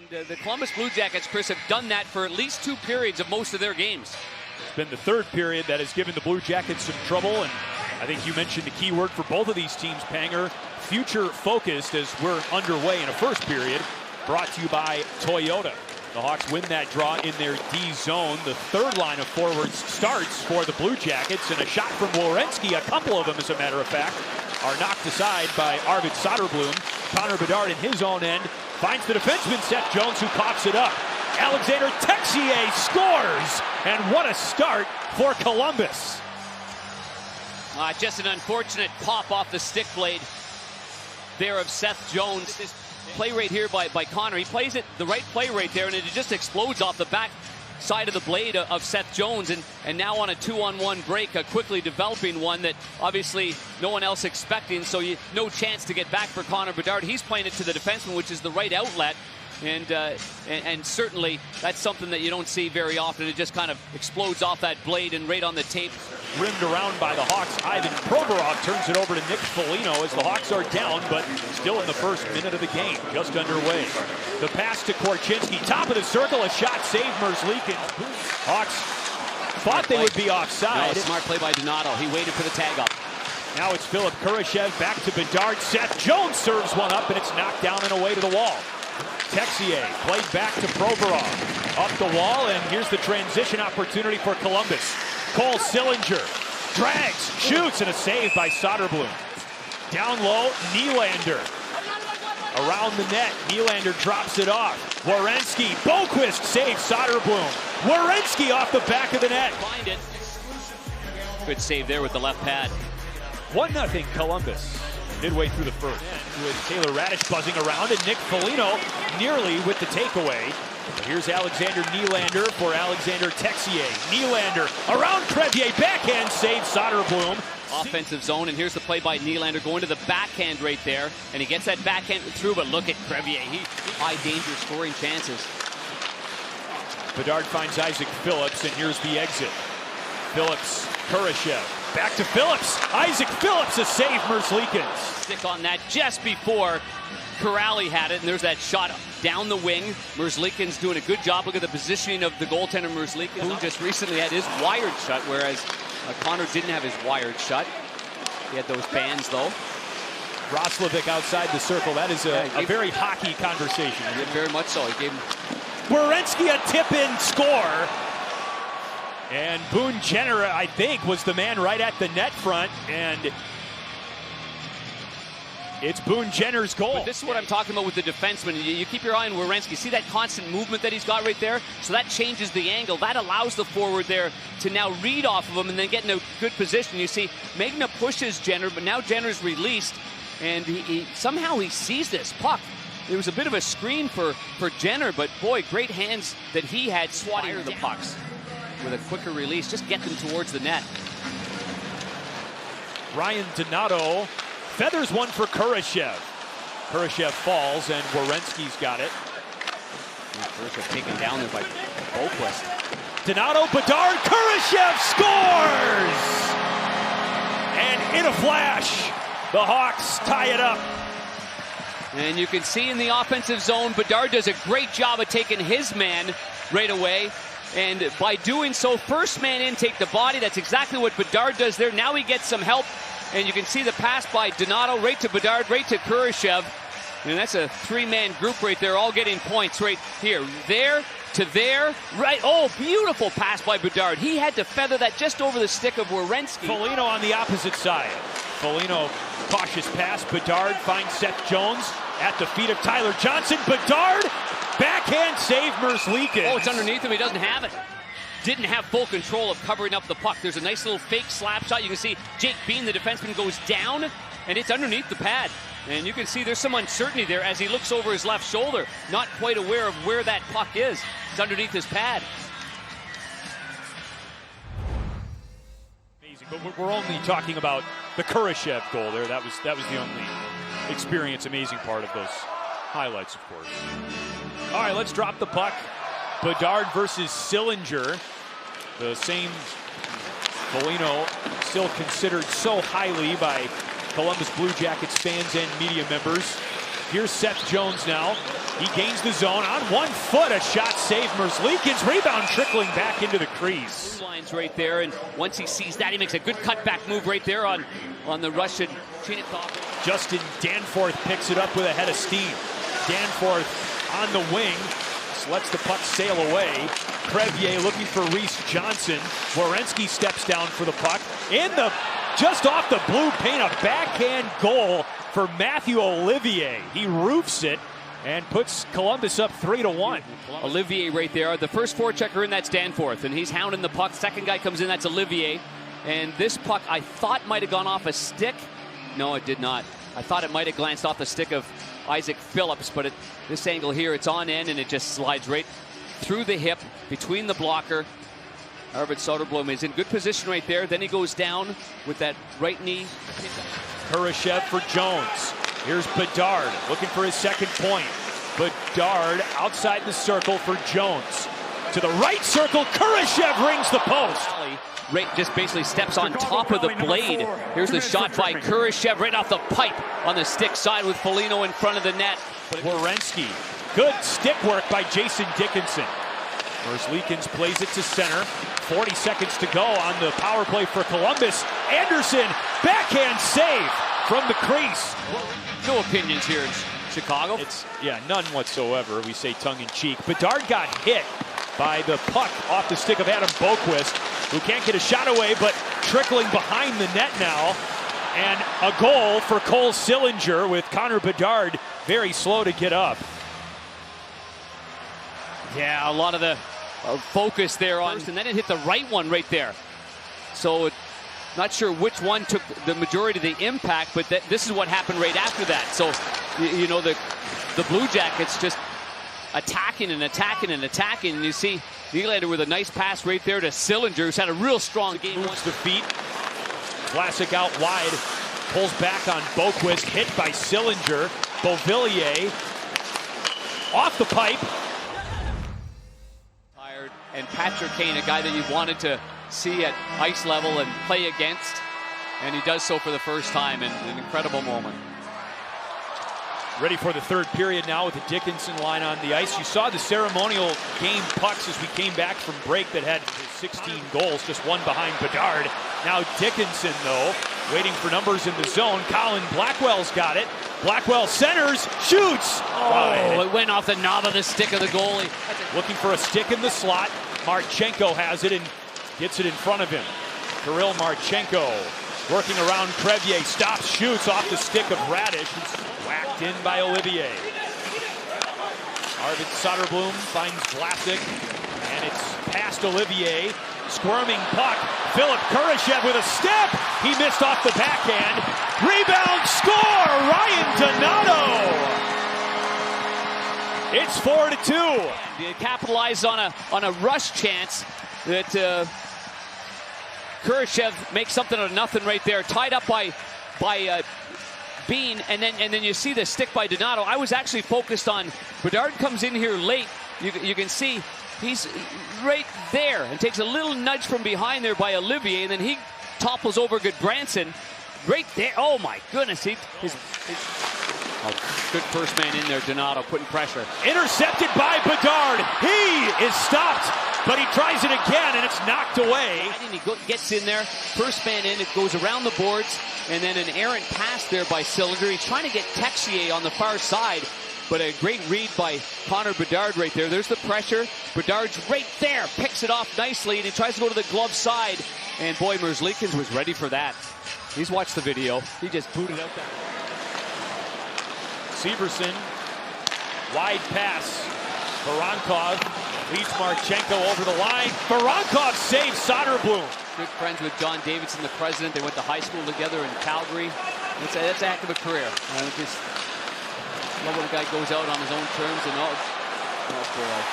The Columbus Blue Jackets, Chris, have done that for at least 2 periods of most of their games. It's been the 3rd period that has given the Blue Jackets some trouble, and I think you mentioned the key word for both of these teams, Panger, future-focused as we're underway in a 1st period, brought to you by Toyota. The Hawks win that draw in their D zone. The 3rd line of forwards starts for the Blue Jackets, and a shot from Werenski, a couple of them as a matter of fact, are knocked aside by Arvid Soderblom. Connor Bedard in his own end finds the defenseman Seth Jones, who coughs it up. Alexander Texier scores, and what a start for Columbus. Just an unfortunate pop off the stick blade there of Seth Jones. This play right here by Connor. He plays it the right play right there, and it just explodes off the back side of the blade of Seth Jones, and now on a 2-on-1 break, a quickly developing one that obviously no one else expecting, so no chance to get back for Connor Bedard. He's playing it to the defenseman, which is the right outlet, and certainly that's something that you don't see very often. It just kind of explodes off that blade and right on the tape. Rimmed around by the Hawks. Ivan Provorov turns it over to Nick Foligno as the Hawks are down, but still in the 1st minute of the game, just underway. The pass to Korchinski, top of the circle, a shot saved Merzlikins. Hawks thought they would be offside. No, smart play by Donato. He waited for the tag up. Now it's Philip Kurashev back to Bedard. Seth Jones serves one up, and it's knocked down and away to the wall. Texier played back to Provorov. Up the wall, and here's the transition opportunity for Columbus. Cole Sillinger drags, shoots, and a save by Soderblom. Down low, Nylander. Around the net, Nylander drops it off. Werenski, Boquist saves Soderblom. Werenski off the back of the net. Find it. Good save there with the left pad. 1-0 Columbus. Midway through the 1st, with Taylor Radish buzzing around, and Nick Foligno nearly with the takeaway. But here's Alexander Nylander for Alexander Texier. Nylander around Crevier, backhand save Soderblom. Offensive zone, and here's the play by Nylander going to the backhand right there, and he gets that backhand through, but look at Crevier. He high danger scoring chances. Bedard finds Isaac Phillips, and here's the exit. Phillips, Kurashev. Back to Phillips. Isaac Phillips, a save Merzlikins. Stick on that just before Corrali had it, and there's that shot down the wing. Merzlikins doing a good job. Look at the positioning of the goaltender Merzlikins, who just recently had his wired shut, whereas Connor didn't have his wired shut. He had those bands, though. Roslovic outside the circle. That is a very hockey conversation. Very much so. He gave him... Werenski, a tip-in score. And Boone Jenner, I think, was the man right at the net front, and it's Boone Jenner's goal. But this is what I'm talking about with the defenseman. You keep your eye on Werenski. See that constant movement that he's got right there? So that changes the angle. That allows the forward there to now read off of him and then get in a good position. You see, Magna pushes Jenner, but now Jenner's released, and somehow he sees this puck. There was a bit of a screen for Jenner, but boy, great hands that he had swatting the pucks. With a quicker release, just get them towards the net. Ryan Donato feathers one for Kurashev. Kurashev falls, and Werenski's got it. Kurashev taken down there by Boquist. Donato, Bedard, Kurashev scores! And in a flash, the Hawks tie it up. And you can see in the offensive zone, Bedard does a great job of taking his man right away. And by doing so, first man in, take the body. That's exactly what Bedard does there. Now he gets some help. And you can see the pass by Donato right to Bedard, right to Kurashev. And that's a 3-man group right there, all getting points right here. There to there, right. Oh, beautiful pass by Bedard. He had to feather that just over the stick of Werenski. Foligno on the opposite side. Foligno, cautious pass. Bedard finds Seth Jones at the feet of Tyler Johnson. Bedard, backhand save Merzlikins. Oh, it's underneath him. He doesn't have it. Didn't have full control of covering up the puck. There's a nice little fake slap shot. You can see Jake Bean, the defenseman, goes down, and it's underneath the pad. And you can see there's some uncertainty there as he looks over his left shoulder, not quite aware of where that puck is. It's underneath his pad. Amazing, but we're only talking about the Kurashev goal there. That was the only experience, amazing part of those highlights, of course. All right, let's drop the puck. Bedard versus Sillinger. The same Foligno, still considered so highly by Columbus Blue Jackets fans and media members. Here's Seth Jones now. He gains the zone on 1 foot. A shot saved. Merzlikins rebound trickling back into the crease. Blue line's right there, and once he sees that, he makes a good cutback move right there on the Russian Chinikov. Justin Danforth picks it up with a head of steam. Danforth on the wing. Just lets the puck sail away. Crevier looking for Reese Johnson. Werenski steps down for the puck. Just off the blue paint, a backhand goal for Matthew Olivier. He roofs it and puts Columbus up 3-1. Olivier right there. The first forechecker in, that's Danforth, and he's hounding the puck. Second guy comes in, that's Olivier. And this puck, I thought might have gone off a stick. No, it did not. I thought it might have glanced off the stick of Isaac Phillips, but at this angle here, it's on end, and it just slides right through the hip, between the blocker. Arvid Soderblom is in good position right there. Then he goes down with that right knee. Kurashev for Jones. Here's Bedard looking for his second point. Bedard outside the circle for Jones. To the right circle, Kurashev rings the post. Right, just basically steps on top of the blade. Here's the shot by Kurashev right off the pipe on the stick side with Foligno in front of the net. Werenski. Good stick work by Jason Dickinson. Merzlikins plays it to center. 40 seconds to go on the power play for Columbus. Anderson, backhand save from the crease. No opinions here in Chicago. None whatsoever. We say tongue-in-cheek. Bedard got hit by the puck off the stick of Adam Boquist, who can't get a shot away, but trickling behind the net now. And a goal for Cole Sillinger, with Connor Bedard very slow to get up. Yeah, a lot of the focus there on, and then it hit the right one right there. So not sure which one took the majority of the impact, but this is what happened right after that. So, you know, the Blue Jackets just attacking and attacking and attacking. And you see Nylander with a nice pass right there to Sillinger, who's had a real strong game. Moves the feet. Vlasic out wide. Pulls back on Boquist. Hit by Sillinger. Beauvillier off the pipe. And Patrick Kane, a guy that you wanted to see at ice level and play against. And he does so for the first time in an incredible moment. Ready for the third period now with the Dickinson line on the ice. You saw the ceremonial game pucks as we came back from break that had 16 goals, just one behind Bedard. Now Dickinson, though, waiting for numbers in the zone. Colin Blackwell's got it. Blackwell centers, shoots. Oh, it went off the knob of the stick of the goalie. Looking for a stick in the slot. Marchenko has it and gets it in front of him. Kirill Marchenko working around Crevier. Stops, shoots off the stick of Radish. Whacked in by Olivier. Arvid Soderblom finds Vlasic, and it's past Olivier. Squirming puck. Philip Kurashev with a step. He missed off the backhand. Rebound, score! Ryan Donato! It's 4-2. They capitalized on a rush chance that Kurashev makes something out of nothing right there. Tied up by Bean, and then you see the stick by Donato. I was actually focused on Bedard comes in here late. You can see he's right there and takes a little nudge from behind there by Olivier, and then he topples over Goodbranson right there. Oh my goodness, good first man in there, Donato putting pressure. Intercepted by Bedard. He is stopped, but he tries it again, and it's knocked away. And he gets in there, first man in, it goes around the boards, and then an errant pass there by Sillinger. He's trying to get Texier on the far side, but a great read by Connor Bedard right there. There's the pressure. Bedard's right there, picks it off nicely, and he tries to go to the glove side. And boy, Merzlikins was ready for that. He's watched the video. He just booted out that. Severson, wide pass. Voronkov leads Marchenko over the line. Voronkov saves Soderblom. Good friends with John Davidson, the president. They went to high school together in Calgary. That's a heck of a career. Just love when a guy goes out on his own terms and all.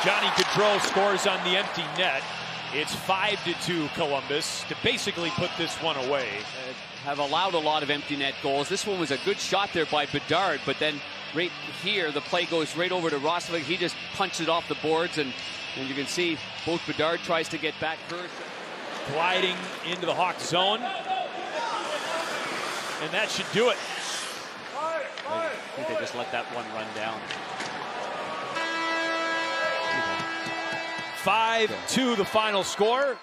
Johnny Gaudreau scores on the empty net. It's 5-2 Columbus to basically put this one away. Have allowed a lot of empty net goals. This one was a good shot there by Bedard, but then right here the play goes right over to Roslovic. He just punched it off the boards, and you can see both Bedard tries to get back first. Gliding into the Hawk zone, and that should do it. I think they just let that one run down. 5-2 the final score.